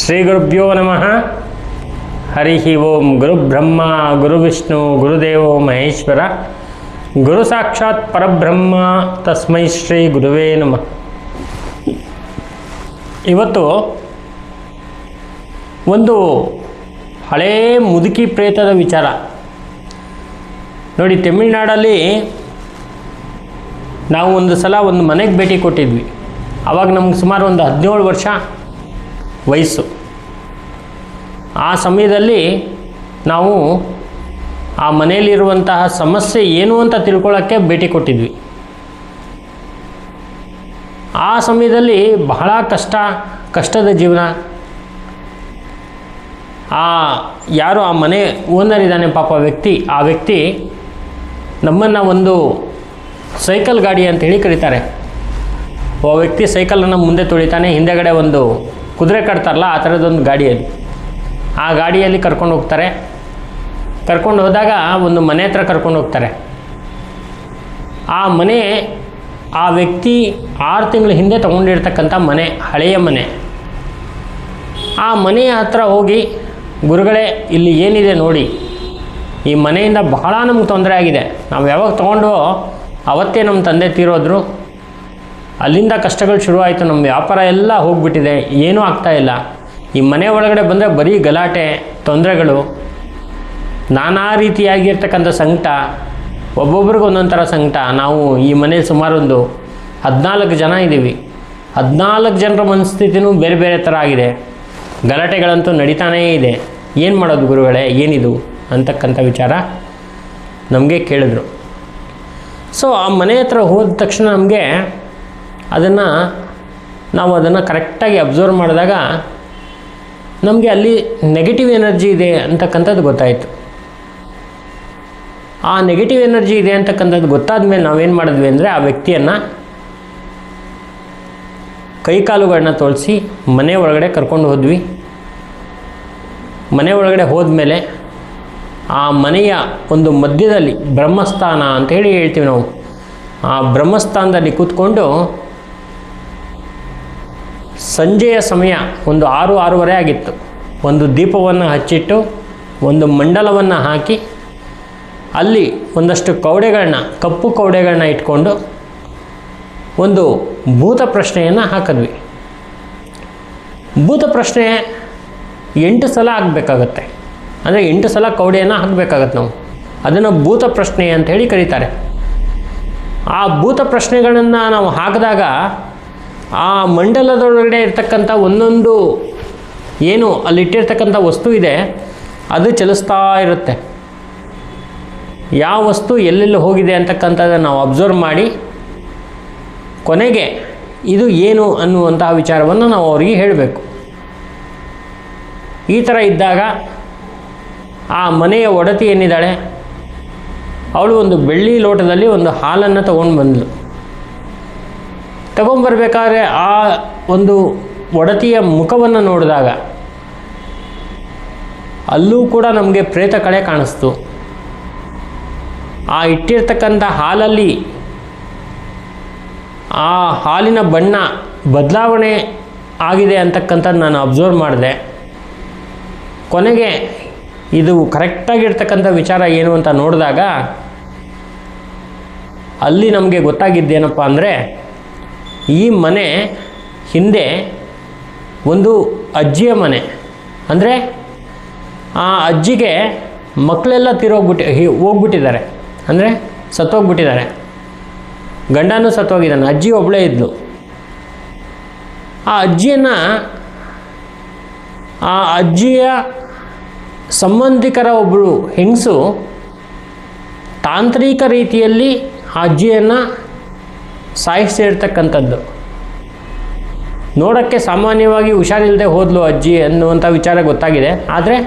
ಶ್ರೀಗುರುಭ್ಯೋ ನಮಃ. ಹರಿ ಓಂ. ಗುರುಬ್ರಹ್ಮ ಗುರುವಿಷ್ಣು ಗುರುದೇವೋ ಮಹೇಶ್ವರ, ಗುರು ಸಾಕ್ಷಾತ್ ಪರಬ್ರಹ್ಮ ತಸ್ಮೈ ಶ್ರೀ ಗುರುವೇ ನಮಃ. ಇವತ್ತು ಒಂದು ಹಳೇ ಮುದುಕಿ ಪ್ರೇತದ ವಿಚಾರ ನೋಡಿ. ತಮಿಳುನಾಡಲ್ಲಿ ನಾವು ಒಂದು ಸಲ ಒಂದು ಮನೆಗೆ ಭೇಟಿ ಕೊಟ್ಟಿದ್ವಿ. ಆವಾಗ ನಮ್ಗೆ ಸುಮಾರು ಒಂದು 17 ವರ್ಷ ವಯಸ್ಸು. ಆ ಸಮಯದಲ್ಲಿ ನಾವು ಆ ಮನೆಯಲ್ಲಿರುವಂತಹ ಸಮಸ್ಯೆ ಏನು ಅಂತ ತಿಳ್ಕೊಳ್ಳೋಕ್ಕೆ ಭೇಟಿ ಕೊಟ್ಟಿದ್ವಿ. ಆ ಸಮಯದಲ್ಲಿ ಬಹಳ ಕಷ್ಟದ ಜೀವನ. ಯಾರು ಆ ಮನೆ ಓನರ್ ಇದ್ದಾನೆ ಪಾಪ ಆ ವ್ಯಕ್ತಿ ನಮ್ಮನ್ನು ಒಂದು ಸೈಕಲ್ ಗಾಡಿ ಅಂತೇಳಿ ಕರೀತಾರೆ. ಆ ವ್ಯಕ್ತಿ ಸೈಕಲನ್ನು ಮುಂದೆ ತುಳಿತಾನೆ, ಹಿಂದೆಗಡೆ ಒಂದು ಕುದುರೆ ಕಟ್ತಾರಲ್ಲ ಆ ಥರದೊಂದು ಗಾಡಿಯಲ್ಲಿ, ಆ ಗಾಡಿಯಲ್ಲಿ ಕರ್ಕೊಂಡು ಹೋಗ್ತಾರೆ. ಕರ್ಕೊಂಡು ಹೋದಾಗ ಒಂದು ಮನೆ ಹತ್ರ ಕರ್ಕೊಂಡು ಹೋಗ್ತಾರೆ. ಆ ಮನೆ ಆ ವ್ಯಕ್ತಿ 6 ತಿಂಗಳ ಹಿಂದೆ ತೊಗೊಂಡಿರ್ತಕ್ಕಂಥ ಮನೆ, ಹಳೆಯ ಮನೆ. ಆ ಮನೆಯ ಹತ್ರ ಹೋಗಿ, ಗುರುಗಳೇ ಇಲ್ಲಿ ಏನಿದೆ ನೋಡಿ, ಈ ಮನೆಯಿಂದ ಬಹಳ ನಮ್ಗೆ ತೊಂದರೆ ಆಗಿದೆ. ನಾವು ಯಾವಾಗ ತೊಗೊಂಡು ಅವತ್ತೇ ನಮ್ಮ ತಂದೆ ತೀರೋದ್ರು. ಅಲ್ಲಿಂದ ಕಷ್ಟಗಳು ಶುರುವಾಯಿತು. ನಮ್ಮ ವ್ಯಾಪಾರ ಎಲ್ಲ ಹೋಗಿಬಿಟ್ಟಿದೆ, ಏನೂ ಆಗ್ತಾಯಿಲ್ಲ. ಈ ಮನೆ ಒಳಗಡೆ ಬಂದರೆ ಬರೀ ಗಲಾಟೆ, ತೊಂದರೆಗಳು, ನಾನಾ ರೀತಿಯಾಗಿರ್ತಕ್ಕಂಥ ಸಂಕಟ, ಒಬ್ಬೊಬ್ರಿಗೆ ಒಂದೊಂದು ಥರ ಸಂಕಟ. ನಾವು ಈ ಮನೇಲಿ ಸುಮಾರು ಒಂದು 14 ಜನ ಇದ್ದೀವಿ. 14 ಜನರ ಮನಸ್ಥಿತಿನೂ ಬೇರೆ ಬೇರೆ ಥರ ಆಗಿದೆ. ಗಲಾಟೆಗಳಂತೂ ನಡೀತಾನೇ ಇದೆ. ಏನು ಮಾಡೋದು ಗುರುಗಳೇ, ಏನಿದು ಅಂತಕ್ಕಂಥ ವಿಚಾರ ನಮಗೆ ಕೇಳಿದ್ರು. ಸೊ ಆ ಮನೆ ಹತ್ರ ಹೋದ ತಕ್ಷಣ ನಮಗೆ ನಾವು ಅದನ್ನು ಕರೆಕ್ಟಾಗಿ ಅಬ್ಸರ್ವ್ ಮಾಡಿದಾಗ ನಮಗೆ ಅಲ್ಲಿ ನೆಗೆಟಿವ್ ಎನರ್ಜಿ ಇದೆ ಅಂತಕ್ಕಂಥದ್ದು ಗೊತ್ತಾಯಿತು. ಆ ನೆಗೆಟಿವ್ ಎನರ್ಜಿ ಇದೆ ಅಂತಕ್ಕಂಥದ್ದು ಗೊತ್ತಾದ ಮೇಲೆ ನಾವೇನು ಮಾಡಿದ್ವಿ ಅಂದರೆ, ಆ ವ್ಯಕ್ತಿಯನ್ನು ಕೈಕಾಲುಗಳನ್ನ ತೋರಿಸಿ ಮನೆ ಒಳಗಡೆ ಕರ್ಕೊಂಡು ಹೋದ್ವಿ. ಮನೆ ಒಳಗಡೆ ಹೋದ್ಮೇಲೆ ಆ ಮನೆಯ ಒಂದು ಮಧ್ಯದಲ್ಲಿ ಬ್ರಹ್ಮಸ್ಥಾನ ಅಂತೇಳಿ ಹೇಳ್ತೀವಿ ನಾವು. ಆ ಬ್ರಹ್ಮಸ್ಥಾನದಲ್ಲಿ ಕೂತ್ಕೊಂಡು ಸಂಜೆಯ ಸಮಯ ಒಂದು 6-6:30 ಆಗಿತ್ತು. ಒಂದು ದೀಪವನ್ನು ಹಚ್ಚಿಟ್ಟು ಒಂದು ಮಂಡಲವನ್ನು ಹಾಕಿ ಅಲ್ಲಿ ಒಂದಷ್ಟು ಕಪ್ಪು ಕವಡೆಗಳನ್ನ ಇಟ್ಕೊಂಡು ಒಂದು ಭೂತ ಪ್ರಶ್ನೆಯನ್ನು ಹಾಕಿದ್ವಿ. ಭೂತ ಪ್ರಶ್ನೆ 8 ಸಲ ಆಗಬೇಕಾಗತ್ತೆ. ಅಂದರೆ 8 ಸಲ ಕವಡೆಯನ್ನು ಹಾಕಬೇಕಾಗತ್ತೆ ನಾವು. ಅದನ್ನು ಭೂತ ಪ್ರಶ್ನೆ ಅಂಥೇಳಿ ಕರೀತಾರೆ. ಆ ಭೂತ ಪ್ರಶ್ನೆಗಳನ್ನು ನಾವು ಹಾಕಿದಾಗ ಆ ಮಂಡಲದೊಳಗಡೆ ಇರ್ತಕ್ಕಂಥ ಒಂದೊಂದು ಏನು ಅಲ್ಲಿಟ್ಟಿರ್ತಕ್ಕಂಥ ವಸ್ತು ಇದೆ ಅದು ಚಲಿಸ್ತಾ ಇರುತ್ತೆ. ಯಾವ ವಸ್ತು ಎಲ್ಲೆಲ್ಲಿ ಹೋಗಿದೆ ಅಂತಕ್ಕಂಥದ್ದನ್ನು ನಾವು ಅಬ್ಸರ್ವ್ ಮಾಡಿ ಕೊನೆಗೆ ಇದು ಏನು ಅನ್ನುವಂತಹ ವಿಚಾರವನ್ನು ನಾವು ಅವರಿಗೆ ಹೇಳಬೇಕು. ಈ ಥರ ಇದ್ದಾಗ ಆ ಮನೆಯ ಒಡತಿ ಏನಿದ್ದಾಳೆ, ಅವಳು ಒಂದು ಬೆಳ್ಳಿ ಲೋಟದಲ್ಲಿ ಒಂದು ಹಾಲನ್ನು ತಗೊಂಬರ್ಬೇಕಾದ್ರೆ ಆ ಒಂದು ಒಡತಿಯ ಮುಖವನ್ನು ನೋಡಿದಾಗ ಅಲ್ಲೂ ಕೂಡ ನಮಗೆ ಪ್ರೇತ ಕಳೆ ಕಾಣಿಸ್ತು. ಆ ಇಟ್ಟಿರ್ತಕ್ಕಂಥ ಹಾಲಲ್ಲಿ ಆ ಹಾಲಿನ ಬಣ್ಣ ಬದಲಾವಣೆ ಆಗಿದೆ ಅಂತಕ್ಕಂಥದ್ದು ನಾನು ಅಬ್ಸರ್ವ್ ಮಾಡಿದೆ. ಕೊನೆಗೆ ಇದು ಕರೆಕ್ಟಾಗಿರ್ತಕ್ಕಂಥ ವಿಚಾರ ಏನು ಅಂತ ನೋಡಿದಾಗ ಅಲ್ಲಿ ನಮಗೆ ಗೊತ್ತಾಗಿದ್ದೇನಪ್ಪ ಅಂದರೆ, ಈ ಮನೆ ಹಿಂದೆ ಒಂದು ಅಜ್ಜಿಯ ಮನೆ. ಅಂದರೆ ಆ ಅಜ್ಜಿಗೆ ಮಕ್ಕಳೆಲ್ಲ ಹೋಗ್ಬಿಟ್ಟಿದ್ದಾರೆ, ಅಂದರೆ ಸತ್ತೋಗ್ಬಿಟ್ಟಿದ್ದಾರೆ. ಗಂಡನೂ ಸತ್ತೋಗಿದ್ದಾನೆ, ಅಜ್ಜಿ ಒಬ್ಬಳೇ ಇದ್ಲು. ಆ ಅಜ್ಜಿಯ ಸಂಬಂಧಿಕರ ಒಬ್ಬಳು ಹೆಂಗಸು ತಾಂತ್ರಿಕ ರೀತಿಯಲ್ಲಿ ಆ ಅಜ್ಜಿಯನ್ನು ಸಾಯಿಸಿರ್ತಕ್ಕಂಥದ್ದು. ನೋಡೋಕ್ಕೆ ಸಾಮಾನ್ಯವಾಗಿ ಹುಷಾರಿಲ್ಲದೆ ಹೋದ್ಲು ಅಜ್ಜಿ ಅನ್ನುವಂಥ ವಿಚಾರ ಗೊತ್ತಾಗಿದೆ. ಆದರೆ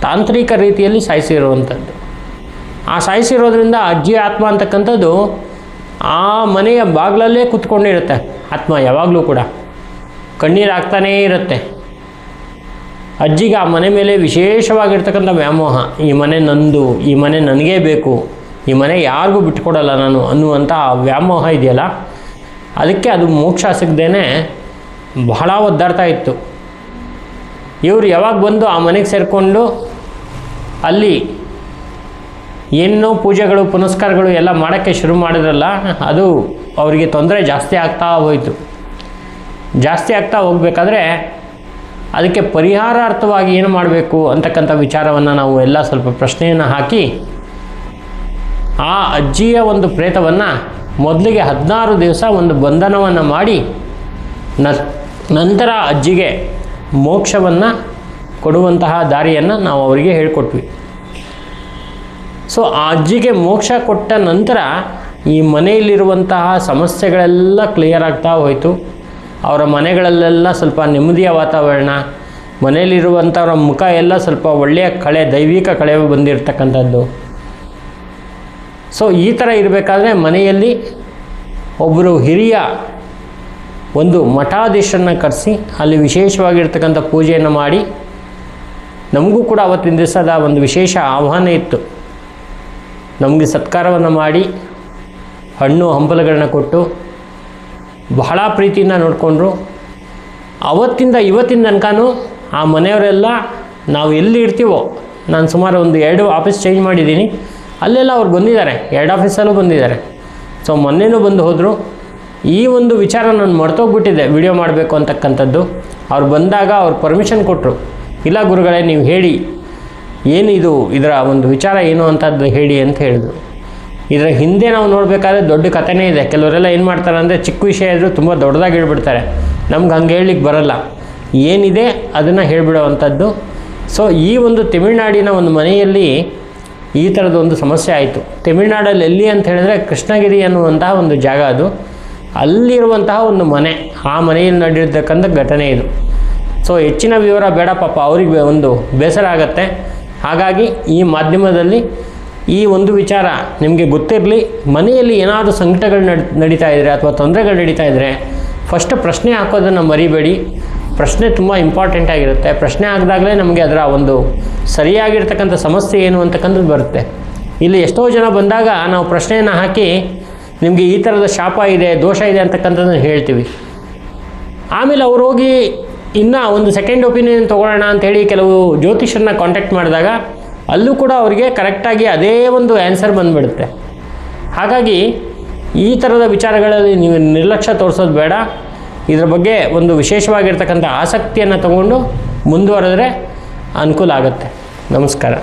ತಾಂತ್ರಿಕ ರೀತಿಯಲ್ಲಿ ಸಾಯಿಸಿರುವಂಥದ್ದು. ಆ ಸಾಯಿಸಿರೋದ್ರಿಂದ ಅಜ್ಜಿ ಆತ್ಮ ಅಂತಕ್ಕಂಥದ್ದು ಆ ಮನೆಯ ಬಾಗಿಲಲ್ಲೇ ಕೂತ್ಕೊಂಡಿರುತ್ತೆ. ಆತ್ಮ ಯಾವಾಗಲೂ ಕೂಡ ಕಣ್ಣೀರು ಆಗ್ತಾನೇ ಇರುತ್ತೆ. ಅಜ್ಜಿಗೆ ಆ ಮನೆ ಮೇಲೆ ವಿಶೇಷವಾಗಿರ್ತಕ್ಕಂಥ ವ್ಯಾಮೋಹ. ಈ ಮನೆ ನಂದು, ಈ ಮನೆ ನನಗೇ ಬೇಕು, ಈ ಮನೆ ಯಾರಿಗೂ ಬಿಟ್ಕೊಡಲ್ಲ ನಾನು ಅನ್ನುವಂಥ ವ್ಯಾಮೋಹ ಇದೆಯಲ್ಲ, ಅದಕ್ಕೆ ಅದು ಮೋಕ್ಷ ಸಿಗದೇನೆ ಬಹಳ ಒದ್ದಾಡ್ತಾ ಇತ್ತು. ಇವರು ಯಾವಾಗ ಬಂದು ಆ ಮನೆಗೆ ಸೇರಿಕೊಂಡು ಅಲ್ಲಿ ಏನೋ ಪೂಜೆಗಳು ಪುನಸ್ಕಾರಗಳು ಎಲ್ಲ ಮಾಡೋಕ್ಕೆ ಶುರು ಮಾಡಿದ್ರಲ್ಲ, ಅದು ಅವರಿಗೆ ತೊಂದರೆ ಜಾಸ್ತಿ ಆಗ್ತಾ ಹೋಯಿತು. ಜಾಸ್ತಿ ಆಗ್ತಾ ಹೋಗಬೇಕಾದ್ರೆ ಅದಕ್ಕೆ ಪರಿಹಾರಾರ್ಥವಾಗಿ ಏನು ಮಾಡಬೇಕು ಅಂತಕ್ಕಂಥ ವಿಚಾರವನ್ನು ನಾವು ಎಲ್ಲ ಸ್ವಲ್ಪ ಪ್ರಶ್ನೆಯನ್ನು ಹಾಕಿ ಆ ಅಜ್ಜಿಯ ಒಂದು ಪ್ರೇತವನ್ನು ಮೊದಲಿಗೆ 16 ದಿವಸ ಒಂದು ಬಂಧನವನ್ನು ಮಾಡಿ ನಂತರ ಅಜ್ಜಿಗೆ ಮೋಕ್ಷವನ್ನು ಕೊಡುವಂತಹ ದಾರಿಯನ್ನು ನಾವು ಅವರಿಗೆ ಹೇಳಿಕೊಟ್ವಿ. ಸೊ ಆ ಅಜ್ಜಿಗೆ ಮೋಕ್ಷ ಕೊಟ್ಟ ನಂತರ ಈ ಮನೆಯಲ್ಲಿರುವಂತಹ ಸಮಸ್ಯೆಗಳೆಲ್ಲ ಕ್ಲಿಯರ್ ಆಗ್ತಾ ಹೋಯಿತು. ಅವರ ಮನೆಗಳಲ್ಲೆಲ್ಲ ಸ್ವಲ್ಪ ನೆಮ್ಮದಿಯ ವಾತಾವರಣ, ಮನೆಯಲ್ಲಿರುವಂಥವ್ರ ಮುಖ ಎಲ್ಲ ಸ್ವಲ್ಪ ಒಳ್ಳೆಯ ಕಳೆ, ದೈವಿಕ ಕಳೆ ಬಂದಿರತಕ್ಕಂಥದ್ದು. ಸೊ ಈ ಥರ ಇರಬೇಕಾದ್ರೆ ಮನೆಯಲ್ಲಿ ಒಬ್ಬರು ಹಿರಿಯ ಒಂದು ಮಠಾಧೀಶರನ್ನು ಕರೆಸಿ ಅಲ್ಲಿ ವಿಶೇಷವಾಗಿರ್ತಕ್ಕಂಥ ಪೂಜೆಯನ್ನು ಮಾಡಿ, ನಮಗೂ ಕೂಡ ಅವತ್ತಿನ ದಿವಸದ ಒಂದು ವಿಶೇಷ ಆಹ್ವಾನ ಇತ್ತು. ನಮಗೆ ಸತ್ಕಾರವನ್ನು ಮಾಡಿ ಹಣ್ಣು ಹಂಪಲುಗಳನ್ನ ಕೊಟ್ಟು ಬಹಳ ಪ್ರೀತಿಯಿಂದ ನೋಡಿಕೊಂಡ್ರು. ಅವತ್ತಿಂದ ಇವತ್ತಿನ ತನಕನೂ ಆ ಮನೆಯವರೆಲ್ಲ ನಾವು ಎಲ್ಲಿ ಇರ್ತೀವೋ, ನಾನು ಸುಮಾರು ಒಂದು 2 ಆಫೀಸ್ ಚೇಂಜ್ ಮಾಡಿದ್ದೀನಿ, ಅಲ್ಲೆಲ್ಲ ಅವ್ರು ಬಂದಿದ್ದಾರೆ, 2 ಆಫೀಸಲ್ಲೂ ಬಂದಿದ್ದಾರೆ. ಸೊ ಮೊನ್ನೆನೂ ಬಂದು ಹೋದರು. ಈ ಒಂದು ವಿಚಾರ ನಾನು ಮರ್ತೋಗ್ಬಿಟ್ಟಿದ್ದೆ ವಿಡಿಯೋ ಮಾಡಬೇಕು ಅಂತಕ್ಕಂಥದ್ದು. ಅವ್ರು ಬಂದಾಗ ಅವ್ರು ಪರ್ಮಿಷನ್ ಕೊಟ್ಟರು, ಇಲ್ಲ ಗುರುಗಳೇ ನೀವು ಹೇಳಿ ಏನಿದು, ಇದರ ಒಂದು ವಿಚಾರ ಏನು ಅಂತದ್ದು ಹೇಳಿ ಅಂತ ಹೇಳಿದ್ರು. ಇದರ ಹಿಂದೆ ನಾವು ನೋಡಬೇಕಾದ್ರೆ ದೊಡ್ಡ ಕಥೆನೇ ಇದೆ. ಕೆಲವರೆಲ್ಲ ಏನು ಮಾಡ್ತಾರೆ ಅಂದರೆ ಚಿಕ್ಕ ವಿಷಯ ಇದ್ದರೂ ತುಂಬ ದೊಡ್ಡದಾಗಿ ಹೇಳ್ಬಿಡ್ತಾರೆ. ನಮ್ಗೆ ಹಂಗೆ ಹೇಳಲಿಕ್ಕೆ ಬರಲ್ಲ, ಏನಿದೆ ಅದನ್ನು ಹೇಳಿಬಿಡೋವಂಥದ್ದು. ಸೊ ಈ ಒಂದು ತಮಿಳುನಾಡಿನ ಒಂದು ಮನೆಯಲ್ಲಿ ಈ ಥರದ ಒಂದು ಸಮಸ್ಯೆ ಆಯಿತು. ತಮಿಳುನಾಡಲ್ಲಿ ಎಲ್ಲಿ ಅಂತ ಹೇಳಿದ್ರೆ ಕೃಷ್ಣಗಿರಿ ಅನ್ನುವಂತಹ ಒಂದು ಜಾಗ, ಅದು ಅಲ್ಲಿರುವಂತಹ ಒಂದು ಮನೆ, ಆ ಮನೆಯಲ್ಲಿ ನಡೆದಿರ್ತಕ್ಕಂಥ ಘಟನೆ ಇದು. ಸೊ ಹೆಚ್ಚಿನ ವಿವರ ಬೇಡ ಪಾಪ, ಅವ್ರಿಗೆ ಒಂದು ಬೇಸರ ಆಗುತ್ತೆ. ಹಾಗಾಗಿ ಈ ಮಾಧ್ಯಮದಲ್ಲಿ ಈ ಒಂದು ವಿಚಾರ ನಿಮಗೆ ಗೊತ್ತಿರಲಿ. ಮನೆಯಲ್ಲಿ ಏನಾದರೂ ಸಂಕಟಗಳು ನಡೀತಾ ಇದ್ದರೆ ಅಥವಾ ತೊಂದರೆಗಳು ನಡೀತಾ ಇದ್ದರೆ ಫಸ್ಟ್ ಪ್ರಶ್ನೆ ಹಾಕೋದನ್ನು ಮರಿಬೇಡಿ. ಪ್ರಶ್ನೆ ತುಂಬ ಇಂಪಾರ್ಟೆಂಟ್ ಆಗಿರುತ್ತೆ. ಪ್ರಶ್ನೆ ಹಾಕಿದಾಗಲೇ ನಮಗೆ ಅದರ ಒಂದು ಸರಿಯಾಗಿರ್ತಕ್ಕಂಥ ಸಮಸ್ಯೆ ಏನು ಅಂತಕ್ಕಂಥದ್ದು ಬರುತ್ತೆ. ಇಲ್ಲಿ ಎಷ್ಟೋ ಜನ ಬಂದಾಗ ನಾವು ಪ್ರಶ್ನೆಯನ್ನು ಹಾಕಿ ನಿಮಗೆ ಈ ಥರದ ಶಾಪ ಇದೆ, ದೋಷ ಇದೆ ಅಂತಕ್ಕಂಥದ್ದನ್ನು ಹೇಳ್ತೀವಿ. ಆಮೇಲೆ ಅವ್ರು ಹೋಗಿ ಇನ್ನೂ ಒಂದು ಸೆಕೆಂಡ್ ಒಪಿನಿಯನ್ ತೊಗೊಳ್ಳೋಣ ಅಂಥೇಳಿ ಕೆಲವು ಜ್ಯೋತಿಷರನ್ನ ಕಾಂಟ್ಯಾಕ್ಟ್ ಮಾಡಿದಾಗ ಅಲ್ಲೂ ಕೂಡ ಅವರಿಗೆ ಕರೆಕ್ಟಾಗಿ ಅದೇ ಒಂದು ಆನ್ಸರ್ ಬಂದುಬಿಡುತ್ತೆ. ಹಾಗಾಗಿ ಈ ಥರದ ವಿಚಾರಗಳಲ್ಲಿ ನೀವು ನಿರ್ಲಕ್ಷ್ಯ ತೋರಿಸೋದು ಬೇಡ. ಇದರ ಬಗ್ಗೆ ಒಂದು ವಿಶೇಷವಾಗಿರ್ತಕ್ಕಂಥ ಆಸಕ್ತಿಯನ್ನು ತಗೊಂಡು ಮುಂದುವರೆದ್ರೆ ಅನುಕೂಲ ಆಗುತ್ತೆ. ನಮಸ್ಕಾರ.